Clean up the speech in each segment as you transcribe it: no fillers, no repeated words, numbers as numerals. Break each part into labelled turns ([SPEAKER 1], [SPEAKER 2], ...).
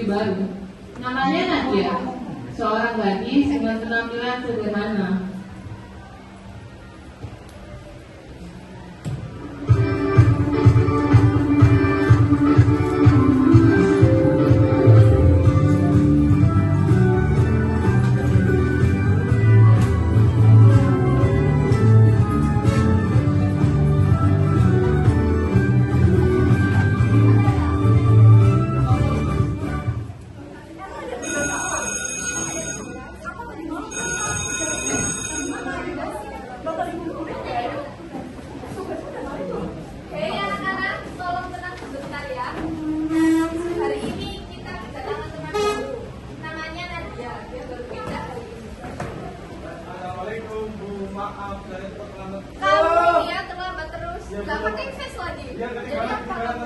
[SPEAKER 1] putri baru. Namanya Nadia, seorang gadis dengan penampilan sederhana.
[SPEAKER 2] Kamu ya terlambat terus. Gak pakai face lagi. Jadi apa kamu?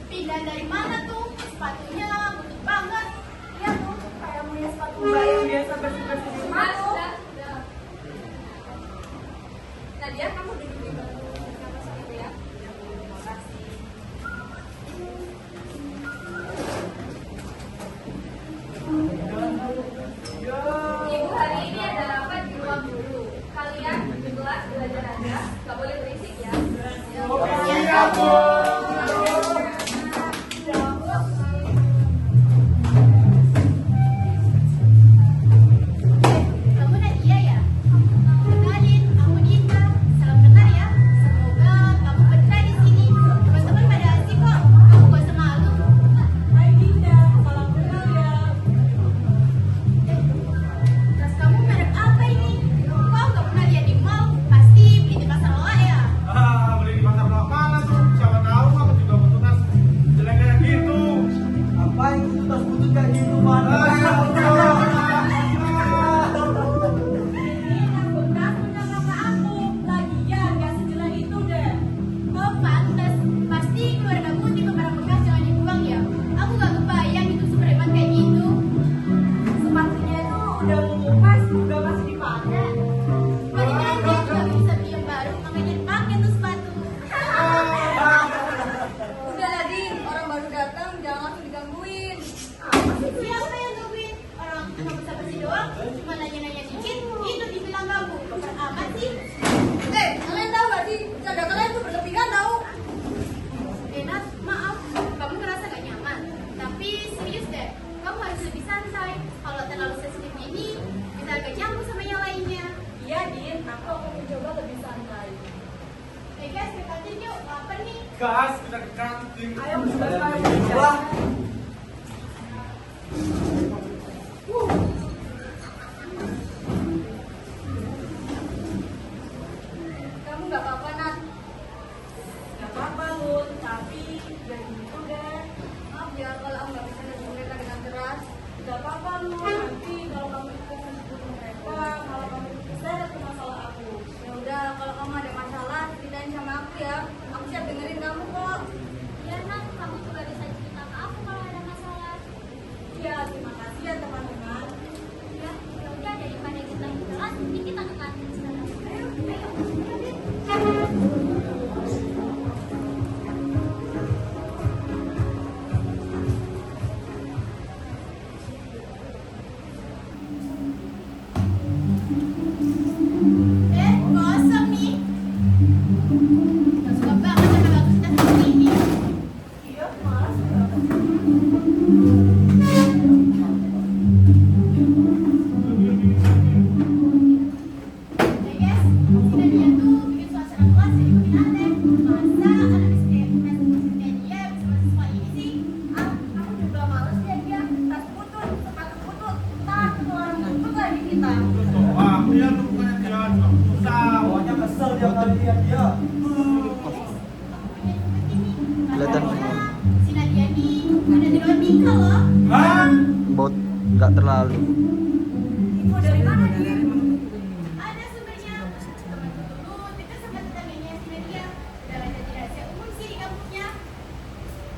[SPEAKER 3] Pindah dari mana tuh? Sepatunya butut banget. Iya tuh, kayak punya sepatu yang biasa bersih-bersih di rumah tuh.
[SPEAKER 2] Nadia, kamu duduk di bangku sama itu ya. Terima kasih. Ibu, hari ini ada rapat di ruang guru. Kalian di kelas belajar aja, gak boleh berisik ya.
[SPEAKER 3] Iya, Bu. Kamu Nadia ya? Kenalin, aku Dita. Salam kenal ya. Semoga kamu betah di sini. Teman-teman pada asik kok. Kamu gak usah malu. Hai Dinda, salam kenal ya. Tas kamu merek apa ini? Kok gak pernah lihat di mall? Pasti beli di pasar loa ya?
[SPEAKER 4] Beli di pasar loak mana tuh? Siapa tahu aku juga butuh tas jelek kayak gitu.
[SPEAKER 5] Ngapain itu tas butut kayak gitu, Man?
[SPEAKER 3] Oh pantes, pasti keluargamu tipe barang bekas jangan dibuang ya. Aku gak kebayang itu superhebat kayak gitu.
[SPEAKER 2] Sepatunya itu udah mengupas, udah masih dipakai.
[SPEAKER 3] Paling aja juga bisa beli yang baru, makanya dipakai tuh sepatu.
[SPEAKER 2] Udah lagi, orang baru datang, jangan langsung digangguin.
[SPEAKER 3] Siapa yang nungguin? Orang cuma bisa bersih doang, cuma nanya-nanya dikit, itu dibilang ganggu. Bener amat sih.
[SPEAKER 2] Kalian tahu gak sih, bercanda kalian tuh berlebihan tahu.
[SPEAKER 3] Denat, maaf, kamu ngerasa gak nyaman. Tapi serius deh, kamu harus lebih santai. Kalau terlalu sensitif gini, bisa agak nyambung sama yang lainnya.
[SPEAKER 2] Iya, Din, aku akan mencoba lebih santai.
[SPEAKER 3] Guys, ke kantin yuk, lapar nih.
[SPEAKER 4] Gas, kita ke kantin.
[SPEAKER 2] Ayo, sebentar.
[SPEAKER 5] Wah,
[SPEAKER 2] Kamu gak apa-apa, Nat?
[SPEAKER 6] Gak apa-apa Lun, tapi jangan gitu deh.
[SPEAKER 2] Maaf ya kalau aku gak bisa ngerti mereka dengan keras.
[SPEAKER 6] Gak apa-apa Lun, nanti kalau kamu ikut menjemput mereka, kalau kamu bisa ada masalah aku.
[SPEAKER 2] Ya udah, kalau kamu ada masalah, ceritain sama aku ya. Aku siap dengerin kamu kok.
[SPEAKER 3] Ya Nat, kamu juga bisa cerita ke aku kalau ada masalah.
[SPEAKER 6] Iya, terima kasih ya teman-teman.
[SPEAKER 3] Ya, ya udah daripada kita di kelas, ini kita ke kantin sekarang. Ayo, ayo. Kosong nih. Gak suka banget sama bagus kita seperti ini.
[SPEAKER 6] Iya, malas ya.
[SPEAKER 3] Hey guys, sini dia tuh bikin suasana kelas jadi makin aneh. Masa anak media bisa masuk sekolah ini sih?
[SPEAKER 2] Aku juga males ya dia. Tas putut, sepatu putut. Tak, ketularan putut lagi kita.
[SPEAKER 4] Wah, aku ya tuh bukannya dia juga susah.
[SPEAKER 5] bawahnya kesel dia kali lihat dia.
[SPEAKER 7] Kelihatan
[SPEAKER 3] Si Nadia nih ada di luar bingkai loh.
[SPEAKER 4] Hah?
[SPEAKER 7] bot nggak terlalu.
[SPEAKER 3] Info dari mana dia? Ada sumbernya. Teman dulu kita sama tetangganya si Nadia. Udah ada di rahasia umum sih di kampusnya.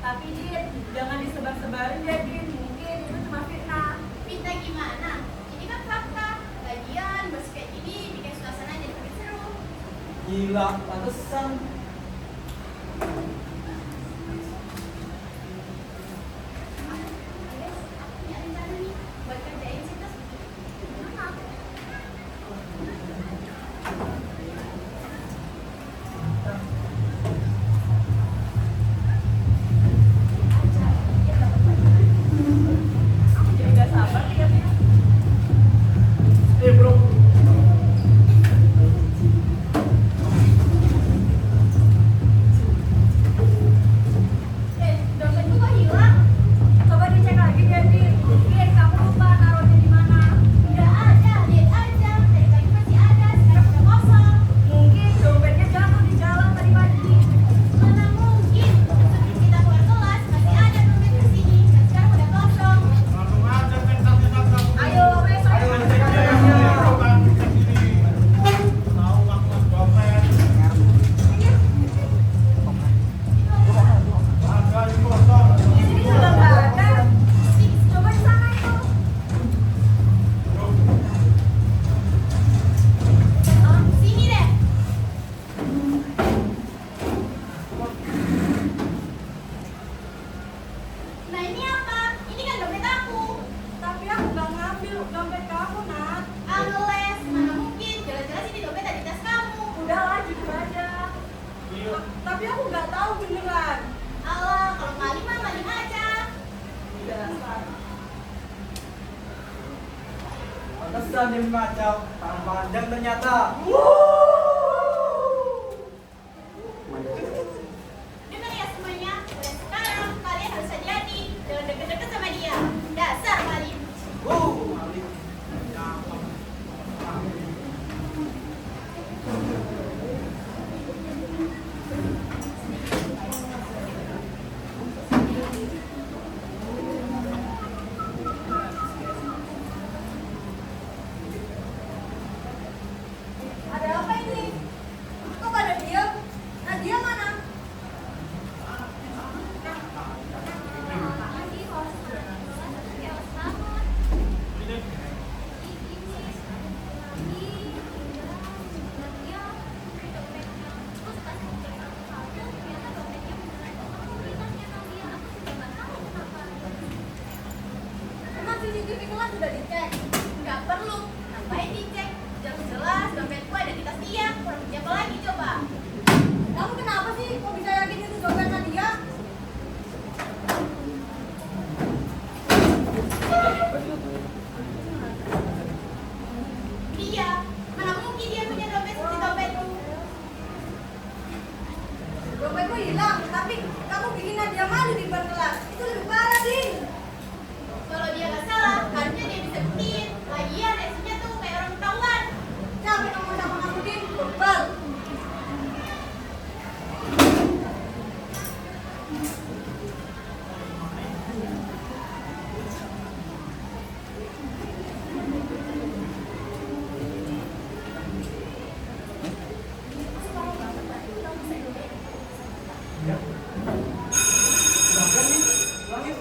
[SPEAKER 6] Tapi Din, jangan disebar-sebarin ya Din. Mungkin itu cuma fitnah.
[SPEAKER 3] Minta gimana? Ini kan fakta. Lagian bos kayak gini bikin suasana jadi makin seru.
[SPEAKER 5] Gila, pantesan.
[SPEAKER 6] tahu beneran.
[SPEAKER 3] Alah, kalau maling mah maling aja.
[SPEAKER 6] Dasar.
[SPEAKER 5] Pantesan dia mengacau. Tangan panjang ternyata.
[SPEAKER 3] Dengar ya semuanya, mulai sekarang kalian harus hati-hati. Jangan deket-deket sama dia. Dasar maling.
[SPEAKER 5] Malik.
[SPEAKER 6] Ada apa ini? Kok pada diam? Nadia mana? Emang CCTV kelas sudah dicek?
[SPEAKER 3] Nggak perlu. Ngapain dicek? Jelas-jelas dompetku ada di tas dia. Kurang siapa lagi coba?
[SPEAKER 6] Kamu kenapa sih? Kok bisa yakin itu dompet Nadia?
[SPEAKER 3] Dia. Mana mungkin dia punya dompet seperti dompetku?
[SPEAKER 6] Dompetku hilang, tapi kamu bikin Nadia malu di depan kelas. Itu lebih parah, Din.
[SPEAKER 3] Kalau dia nggak salah, harusnya dia bisa buktiin. Lagian reaksinya tuh kayak orang ketahuan.
[SPEAKER 6] Siapa yang ngomong sama kamu, Din? Bebal.
[SPEAKER 5] Silahkan nih. Pulang yuk.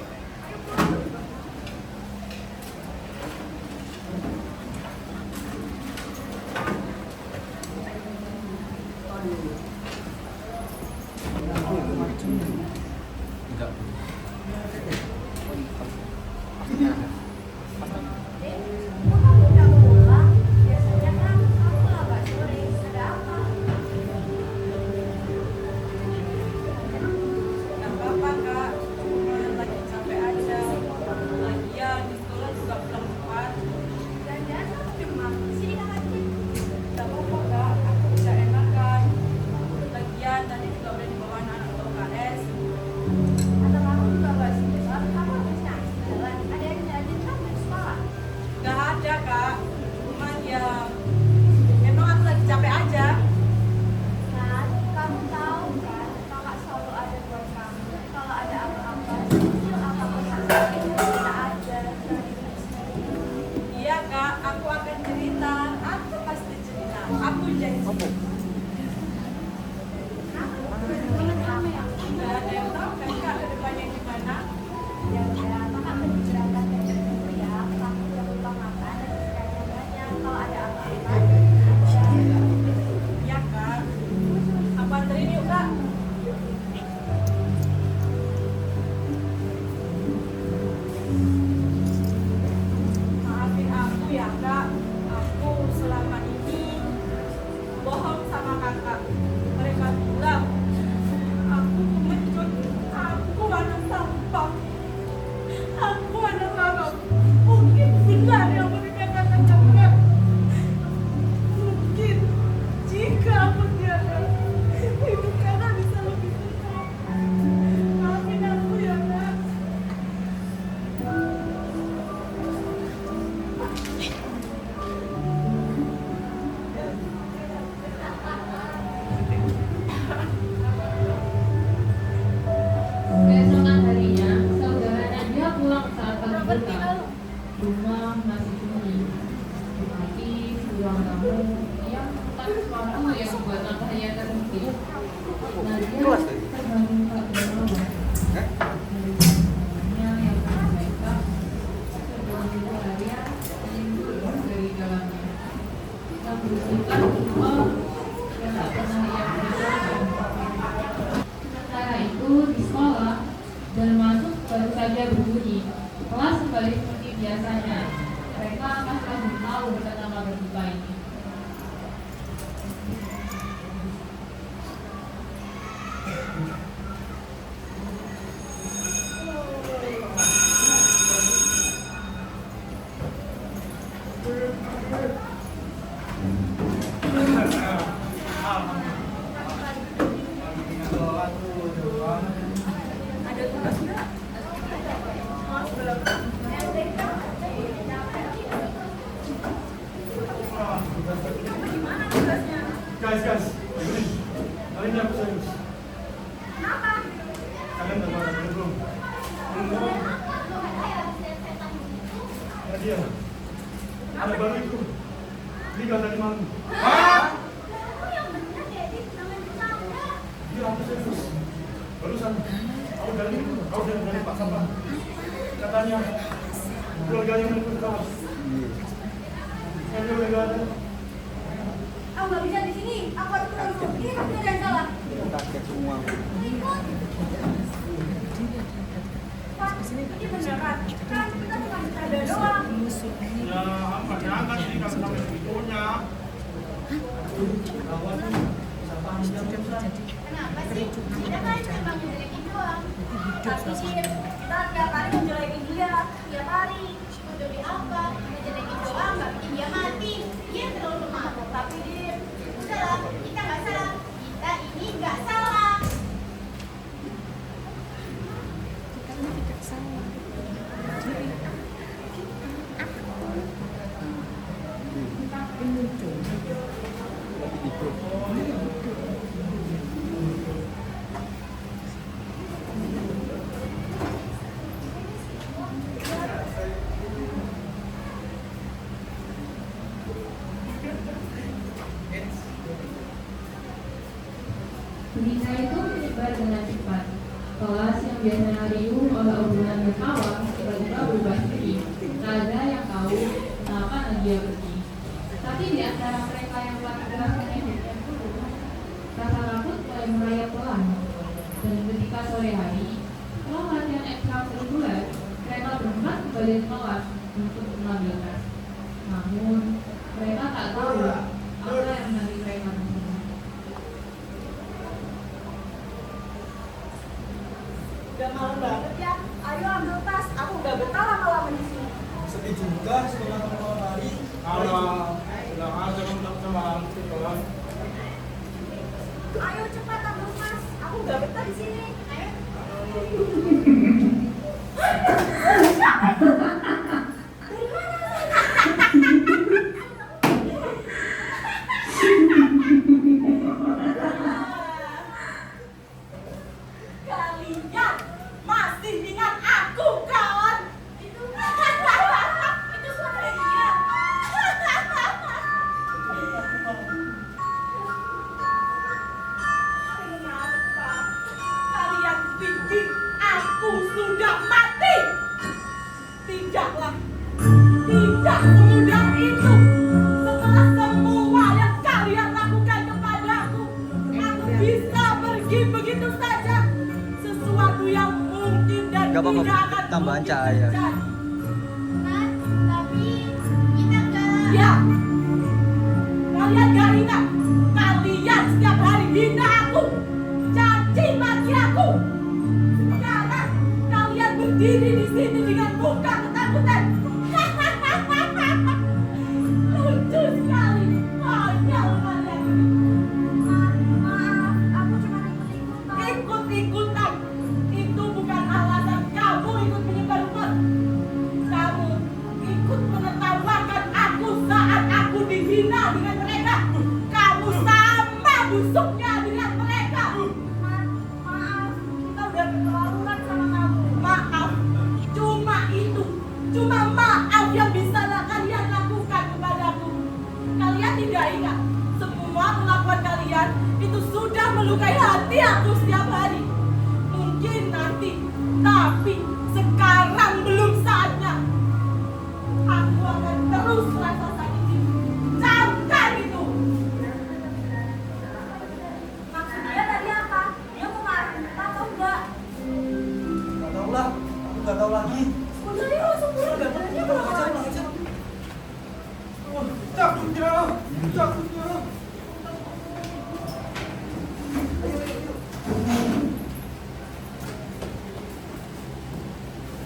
[SPEAKER 7] Enggak.
[SPEAKER 3] Kok kamu udah pulang? Biasanya kan kamu lambat sore. Ada apa?
[SPEAKER 6] Nggak apa-apa, Kak. Cuma lagi capek aja. Lagian di sekolah juga pulang cepat.
[SPEAKER 3] Jangan-jangan kamu demam. Sini kakak cek.
[SPEAKER 6] Nggak apa-apa, Kak. Aku udah enakan. Lagian tadi juga udah dibawa anak ke UKS.
[SPEAKER 3] Atau kamu juga nggak sekolah? Kamu habis nangis beneran. Ada yang nyariin kamu di sekolah?
[SPEAKER 6] Nggak ada, Kak. Cuman ya memang aku lagi capek aja.
[SPEAKER 3] Kan, kamu tahu kan, kakak selalu ada buat kamu. Kalau ada apa-apa, kecil apapun yang sakit, kita ada.
[SPEAKER 6] Iya, Kak. Aku akan cerita. Aku pasti cerita. Aku janji. Nggak ada yang tahu kan, Kak, ke depannya gimana.
[SPEAKER 3] Ya udah, kakak bercerita dari dulu ya. Kamu jangan lupa makan dan istirahat banyak. Kalau ada apa-apa,
[SPEAKER 6] Iya, Kak. Aku anterin yuk, Kak. Maafin aku ya, Kak. Aku selama ini bohong sama Kakak. Mereka bilang aku pengecut, aku anak sampah, aku anak haram. Mungkin benar yang mereka katakan. Mungkin jika aku tiada, hidup Kakak bisa lebih tenang. Maafin aku ya, Kak.
[SPEAKER 1] Keesokan harinya, saudara Nadia pulang saat pagi buta. Rumah masih sunyi. Tapi ruang tamu yang tak sesuatu yang membuat matanya terhenti. Nadia terbangun tak berlalu. Hanya yang terbaiklah sebelum itu harian menyembur dari dalamnya. Tak berusaha oh yang tak pernah ia perhatikan. Sementara itu di sekolah, bel masuk baru saja berbunyi. Kelas kembali seperti biasanya. Mereka pasti belum tahu betapa berduka ini.
[SPEAKER 4] Kalian udah pada belum? Belum. Ya dia. Ada baru itu. Tiga tadi malam. Hah? Iya, aku serius. Barusan aku dari Pak Sampah. Katanya keluarganya menunggu di kamar. Yang dia udah gak ada.
[SPEAKER 3] Aku nggak bisa di sini. Aku harus menunggu. Ini pasti ada yang salah.
[SPEAKER 5] Kaget semua.
[SPEAKER 3] Ikut. Pak, ini beneran. Kan kita cuma bercanda doang.
[SPEAKER 4] Ya, apa jangan sih kalau sampai segitunya.
[SPEAKER 3] Kenapa sih? Kita kan cuma ngejelekin doang. Tapi kita tiap hari ngejelekin dia. Tiap hari. Demi apa? Ngejelekin doang nggak bikin dia mati. Dia terlalu lemah. Tapi dia udahlah. Kita nggak salah. Kita ini nggak salah.
[SPEAKER 1] Berita itu menyebar dengan cepat. Kelas yang biasanya riuh oleh obrolan berkawan tiba-tiba berubah sepi. Tak ada yang tahu kenapa dia pergi. Tapi di antara mereka yang telah menjelaskan efeknya dulu, rasa takut mulai merayap pelan. Dan ketika sore hari, setelah latihan ekstrakurikuler, mereka berempat kembali ke kelas untuk mengambil tes. Namun, mereka tak tahu apa yang menanti mereka di sana.
[SPEAKER 6] Udah malam banget ya. Ayo ambil tas. Aku nggak betah lama-lama di sini.
[SPEAKER 5] Sedih juga setelah malam hari.
[SPEAKER 4] Alah, bilang aja kamu tak sama kelas.
[SPEAKER 6] Ayo cepat ambil tas. Aku nggak betah di sini. Ayo. Kalian masih ingat aku, kawan?
[SPEAKER 3] Itu suara dia.
[SPEAKER 6] Kenapa kalian pikir aku sudah mati? Tidaklah. Tidak semudah itu. Setelah semua yang kalian lakukan kepadaku, aku bisa pergi begitu saja. Sesuatu yang mungkin dan
[SPEAKER 5] Gak apa-apa,
[SPEAKER 6] tidak akan
[SPEAKER 5] tambahan
[SPEAKER 6] mungkin
[SPEAKER 5] cahaya.
[SPEAKER 6] terjadi.
[SPEAKER 3] Kan, tapi kita nggak.
[SPEAKER 6] Ya, kalian gak ingat? Kalian setiap hari hina aku, caci maki aku. Sekarang kalian berdiri di sini dengan muka ketakutan. Lucu sekali. Konyol kalian ini.
[SPEAKER 3] Maaf, aku cuma ikut-ikutan.
[SPEAKER 6] Ikut-ikutan itu bukan alasan kamu ikut menyebar rumor. Kamu ikut menertawakan aku saat aku dihina dengan mereka. Kamu sama busuknya dengan mereka.
[SPEAKER 3] Maaf, kita udah keterlaluan sama kamu.
[SPEAKER 6] Maaf, cuma itu. Cuma maaf yang bisa kalian lakukan kepadaku. Kalian tidak ingat semua perlakuan kalian itu sudah melukai hati aku setiap hari. Mungkin nanti, tapi sekarang belum saatnya. Aku akan terus rasa sakit ini. Camkan itu.
[SPEAKER 3] Maksud dia tadi apa? Dia mau marahin kita atau enggak?
[SPEAKER 5] Gak tau lah, aku gak tau lagi.
[SPEAKER 6] Udah ya, langsung pulang. Dia mau ngapain?
[SPEAKER 4] Takutnya, takutnya.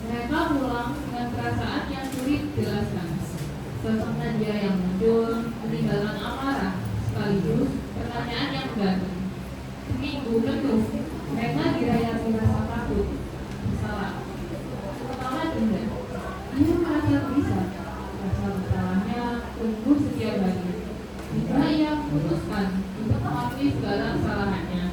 [SPEAKER 1] Mereka pulang dengan perasaan yang sulit dijelaskan. Sosok Nadia yang muncul meninggalkan amarah, sekaligus pertanyaan yang menggantung. Seminggu penuh, mereka dirayati rasa takut, bersalah, terutama Dinda. Ia merasa bisa, rasa bersalahnya tumbuh setiap hari. Jika ia memutuskan untuk mengakui segala kesalahannya.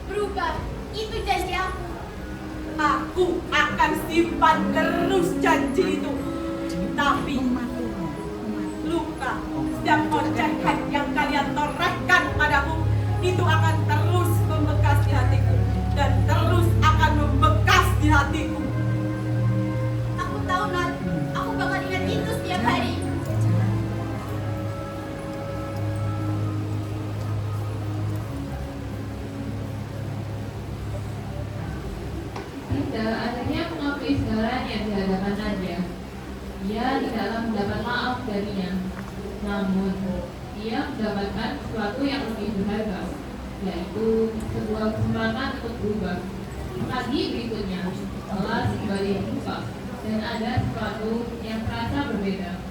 [SPEAKER 3] berubah. Itu janji aku.
[SPEAKER 6] Aku akan simpan terus janji itu. Tapi luka, setiap ocehan yang kalian torehkan padaku itu akan terus membekas di hatiku dan terus akan membekas di hatiku.
[SPEAKER 3] Aku tahu, Nat. Aku bakal ingat itu setiap hari.
[SPEAKER 1] Linda akhirnya mengakui segalanya di hadapan Nadia. Ia tidaklah mendapat maaf darinya, namun ia mendapatkan sesuatu yang lebih berharga, yaitu sebuah kesempatan untuk berubah. Pagi berikutnya, kelas kembali dibuka dan ada sesuatu yang terasa berbeda.